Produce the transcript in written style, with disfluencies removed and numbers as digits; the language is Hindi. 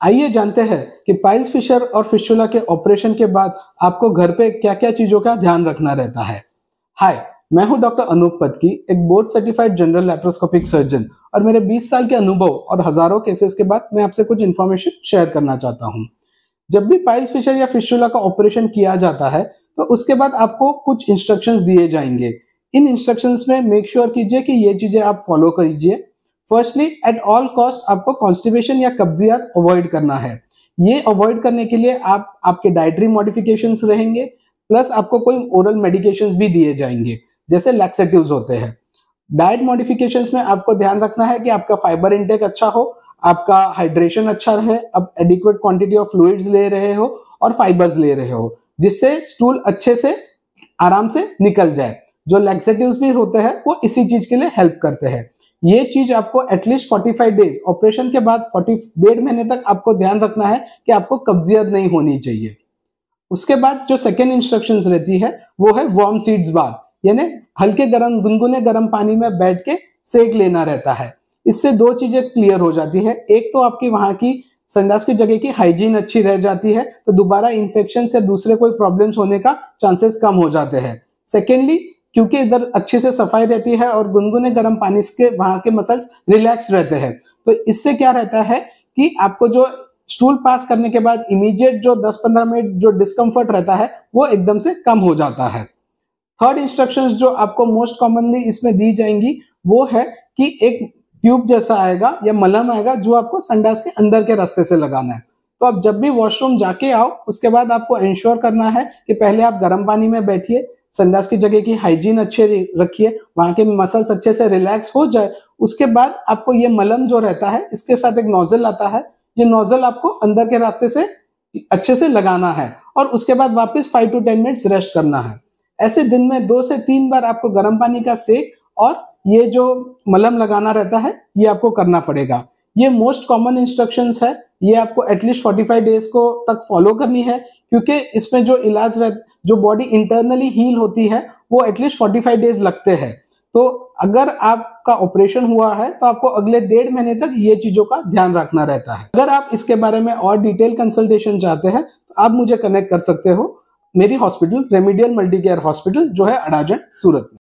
आइए जानते हैं कि पाइल्स फिशर और फिस्टुला के ऑपरेशन के बाद आपको घर पे क्या क्या चीजों का ध्यान रखना रहता है। हाय, मैं हूं डॉक्टर अनूप पत्की, एक board certified general laparoscopic surgeon, और मेरे 20 साल के अनुभव और हजारों केसेस के बाद मैं आपसे कुछ इन्फॉर्मेशन शेयर करना चाहता हूं। जब भी पाइल्स फिशर या फिस्टुला का ऑपरेशन किया जाता है तो उसके बाद आपको कुछ इंस्ट्रक्शंस दिए जाएंगे। इन इंस्ट्रक्शंस में मेक श्योर कीजिए कि ये चीजें आप फॉलो कीजिए। फर्स्टली, एट ऑल कॉस्ट आपको कॉन्स्टिपेशन या कब्जियत अवॉइड करना है। ये अवॉइड करने के लिए आपके डाइटरी मॉडिफिकेशंस रहेंगे, प्लस आपको कोई ओरल मेडिकेशंस भी दिए जाएंगे जैसे लैक्सेटिव्स होते हैं। डाइट मॉडिफिकेशंस में आपको ध्यान रखना है कि आपका फाइबर इंटेक अच्छा हो, आपका हाइड्रेशन अच्छा रहे, आप एडिक्वेट क्वांटिटी ऑफ फ्लूइड्स ले रहे हो और फाइबर्स ले रहे हो, जिससे स्टूल अच्छे से आराम से निकल जाए। जो लैक्सेटिव्स भी होते हैं वो इसी चीज के लिए हेल्प करते हैं। ये चीज आपको एटलीस्ट 45 डेज ऑपरेशन के बाद 1.5 महीने तक आपको ध्यान रखना है कि आपको कब्जियत नहीं होनी चाहिए। उसके बाद जो सेकेंड इंस्ट्रक्शंस रहती है वो है वार्म सीड्स बाथ, यानी हल्के गर्म गुनगुने गर्म पानी में बैठ के सेक लेना रहता है। इससे दो चीजें क्लियर हो जाती है। एक तो आपकी वहां की संडास की जगह की हाइजीन अच्छी रह जाती है, तो दोबारा इन्फेक्शन से दूसरे कोई प्रॉब्लम्स होने का चांसेस कम हो जाते हैं। सेकेंडली, क्योंकि इधर अच्छे से सफाई रहती है और गुनगुने गर्म पानी से वहां के मसल्स रिलैक्स रहते हैं, तो इससे क्या रहता है कि आपको जो स्टूल पास करने के बाद इमीडिएट जो 10-15 मिनट जो डिस्कम्फर्ट रहता है वो एकदम से कम हो जाता है। थर्ड इंस्ट्रक्शंस जो आपको मोस्ट कॉमनली इसमें दी जाएंगी वो है कि एक ट्यूब जैसा आएगा या मलहम आएगा जो आपको संडास के अंदर के रास्ते से लगाना है। तो आप जब भी वॉशरूम जाके आओ उसके बाद आपको इंश्योर करना है कि पहले आप गर्म पानी में बैठिए, संडास की जगह की हाइजीन अच्छे रखिए, वहां के मसल्स अच्छे से रिलैक्स हो जाए। उसके बाद आपको ये मलहम जो रहता है इसके साथ एक नोजल आता है, ये नोजल आपको अंदर के रास्ते से अच्छे से लगाना है और उसके बाद वापस 5 to 10 मिनट्स रेस्ट करना है। ऐसे दिन में 2 से 3 बार आपको गर्म पानी का सेक और ये जो मलहम लगाना रहता है ये आपको करना पड़ेगा। ये मोस्ट कॉमन इंस्ट्रक्शंस है, ये आपको एटलीस्ट 45 डेज को तक फॉलो करनी है, क्योंकि इसमें जो इलाज जो बॉडी इंटरनली हील होती है वो एटलीस्ट 45 डेज लगते हैं। तो अगर आपका ऑपरेशन हुआ है तो आपको अगले 1.5 महीने तक ये चीजों का ध्यान रखना रहता है। अगर आप इसके बारे में और डिटेल कंसल्टेशन चाहते हैं तो आप मुझे कनेक्ट कर सकते हो मेरी hospital remedial multi care hospital जो है अडाजन सूरत में।